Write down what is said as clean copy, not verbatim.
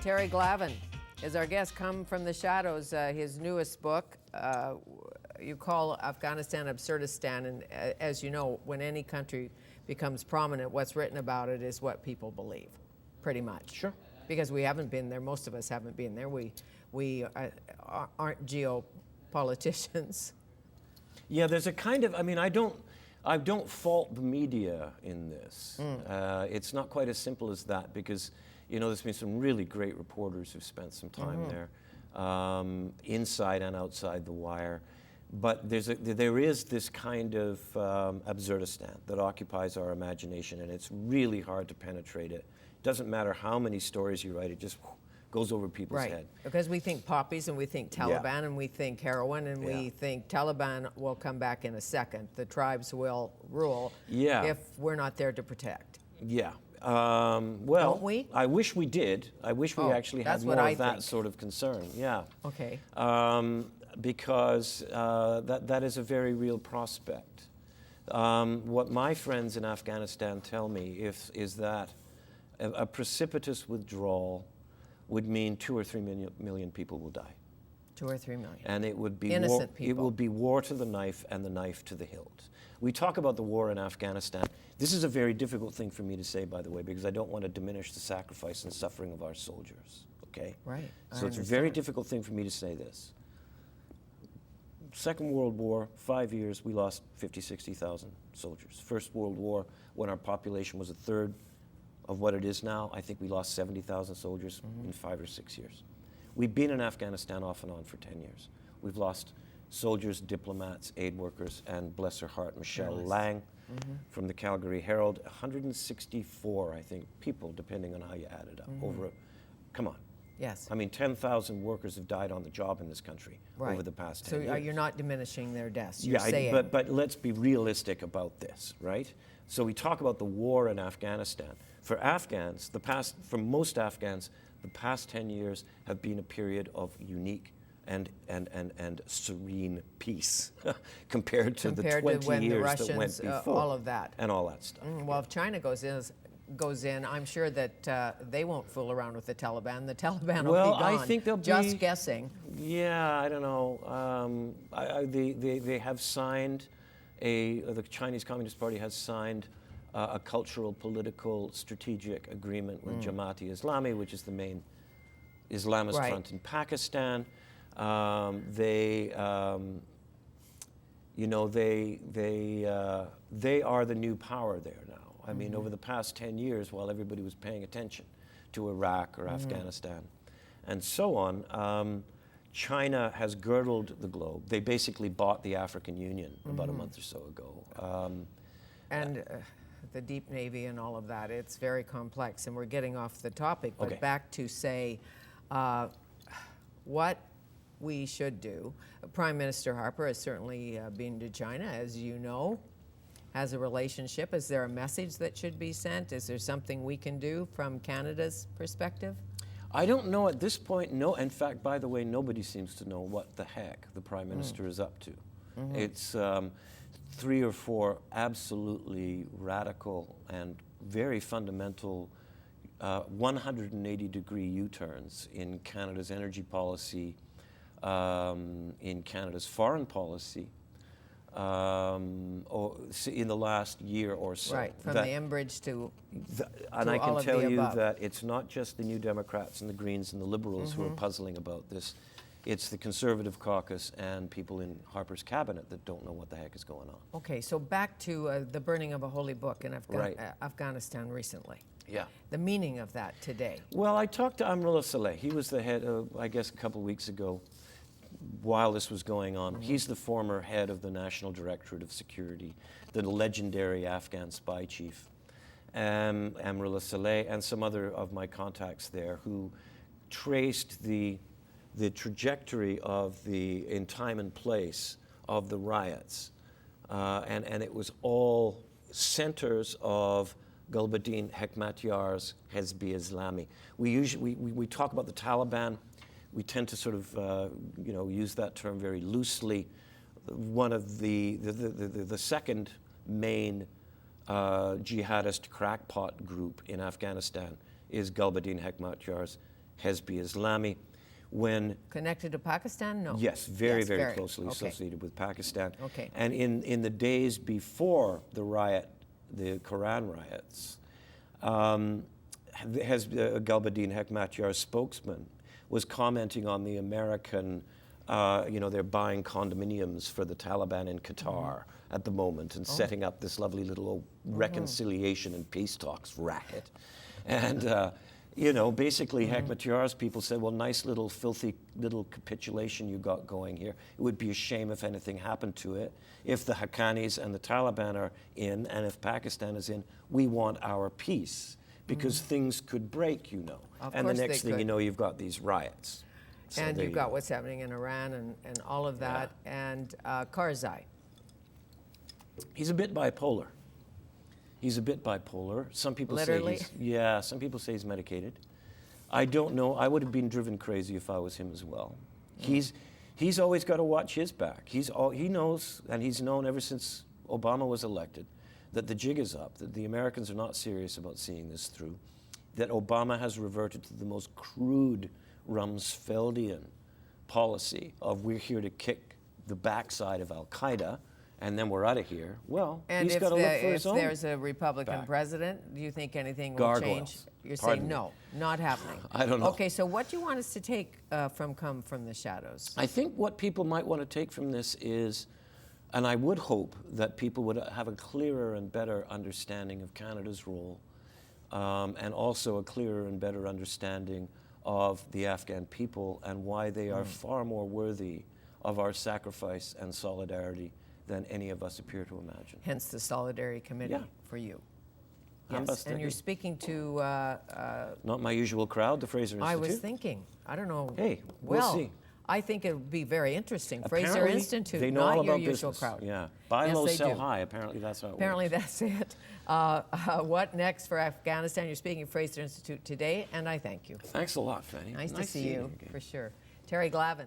Terry Glavin is our guest. Come from the shadows. His newest book, you call Afghanistan Absurdistan, and as you know, when any country becomes prominent, what's written about it is what people believe, pretty much. Sure. Because we haven't been there. Most of us haven't been there. We aren't geopoliticians. Yeah, there's a kind of, I don't fault the media in this. It's not quite as simple as that because, there's been some really great reporters who've spent some time there, inside and outside the wire. But there is this kind of Absurdistan that occupies our imagination, and it's really hard to penetrate it. Doesn't matter how many stories you write, it just goes over people's head. Because we think poppies and we think Taliban and we think heroin and we think Taliban will come back in a second. The tribes will rule if we're not there to protect. Yeah. Well, don't we? I wish we did. I wish we actually had more of that sort of concern. Yeah. Okay. Because that is a very real prospect. What my friends in Afghanistan tell me is that a precipitous withdrawal would mean 2 or 3 million people will die. 2 or 3 million. And it would be innocent people. It will be war to the knife and the knife to the hilt. We talk about the war in Afghanistan. This is a very difficult thing for me to say, by the way, because I don't want to diminish the sacrifice and suffering of our soldiers. Okay? Right. So it's a very difficult thing for me to say this. Second World War, 5 years, we lost 50, 60,000 soldiers. First World War, when our population was a third of what it is now, I think we lost 70,000 soldiers in 5 or 6 years. We've been in Afghanistan off and on for 10 years. We've lost soldiers, diplomats, aid workers, and bless her heart, Michelle Lang from the Calgary Herald, 164, I think, people, depending on how you add it up, come on. Yes. 10,000 workers have died on the job in this country over the past 10 years. So you're not diminishing their deaths, you're saying. But let's be realistic about this, right? So we talk about the war in Afghanistan. For Afghans, for most Afghans, the past 10 years have been a period of unique and serene peace compared to the 20 years that went before. All of that. And all that stuff. Well, if China goes in, I'm sure that they won't fool around with the Taliban. The Taliban will be gone. I think they'll just guessing. Yeah, I don't know. They have signed the Chinese Communist Party has signed a cultural, political, strategic agreement with Jamaat-e-Islami, which is the main Islamist front in Pakistan. They are the new power there now. Over the past 10 years, while everybody was paying attention to Iraq or Afghanistan and so on, China has girdled the globe. They basically bought the African Union about a month or so ago. And the deep Navy and all of that, it's very complex, and we're getting off the topic, but back to say what we should do. Prime Minister Harper has certainly been to China, as you know, has a relationship. Is there a message that should be sent? Is there something we can do from Canada's perspective? I don't know at this point. No, in fact, by the way, nobody seems to know what the heck the Prime Minister is up to. It's 3 or 4 absolutely radical and very fundamental 180-degree U-turns in Canada's energy policy, in Canada's foreign policy, in the last year or so. Right, from the Enbridge to and I can tell you that it's not just the New Democrats and the Greens and the Liberals who are puzzling about this. It's the Conservative caucus and people in Harper's cabinet that don't know what the heck is going on. Okay, so back to the burning of a holy book in Afghanistan recently. Yeah. The meaning of that today. Well, I talked to Amrullah Saleh. He was the head, I guess, a couple of weeks ago while this was going on. He's the former head of the National Directorate of Security, the legendary Afghan spy chief, Amrullah Saleh, and some other of my contacts there who traced the trajectory of in time and place of the riots. And it was all centers of Gulbuddin Hekmatyar's Hezb-e Islami. We talk about the Taliban. We tend to sort of use that term very loosely. One of the second main jihadist crackpot group in Afghanistan is Gulbuddin Hekmatyar's Hezbi Islami. When Connected to Pakistan? No. yes, very, Yes, very closely okay. associated with Pakistan. Okay. And in the days before the Quran riots, Galbadin Hekmatyar's spokesman was commenting on the American, they're buying condominiums for the Taliban in Qatar at the moment and setting up this lovely little reconciliation and peace talks racket. And, basically Hekmatyar's people said, well, nice little filthy little capitulation you got going here. It would be a shame if anything happened to it. If the Haqqanis and the Taliban are in, and if Pakistan is in, we want our peace. Because things could break, Of and the course next they thing you could. know, you've got these riots. So And there you've you got go. what's happening in Iran and all of that. And Karzai. He's a bit bipolar. Some people Literally? say some people say he's medicated. I don't know. I would have been driven crazy if I was him as well. He's always got to watch his back. He knows, and he's known ever since Obama was elected, that the jig is up, that the Americans are not serious about seeing this through, that Obama has reverted to the most crude Rumsfeldian policy of we're here to kick the backside of Al-Qaeda, and then we're out of here. Well, And he's if, got to look for his own. there's a Republican back. president, do you think anything will Gargoyles. change? You're Pardon saying me. no, not happening. I don't know. Okay, so what do you want us to take come from the shadows? I think what people might want to take from this is, and I would hope that people would have a clearer and better understanding of Canada's role, and also a clearer and better understanding of the Afghan people and why they are far more worthy of our sacrifice and solidarity than any of us appear to imagine. Hence the Solidarity Committee Yeah. for you. I'm Yes, and you're busted. speaking to, Not my usual crowd, the Fraser Institute. I was thinking, I don't know. Hey, we'll well, see. I think it would be very interesting. Fraser Apparently, Institute, they know not all your about usual business. crowd. Yeah, buy Yes, low, they sell do. high. Apparently, that's how it Apparently, works. that's it. What next for Afghanistan? You're speaking at Fraser Institute today, and I thank you. Thanks a lot, Fanny. Nice to see seeing you, again. for sure. Terry Glavin.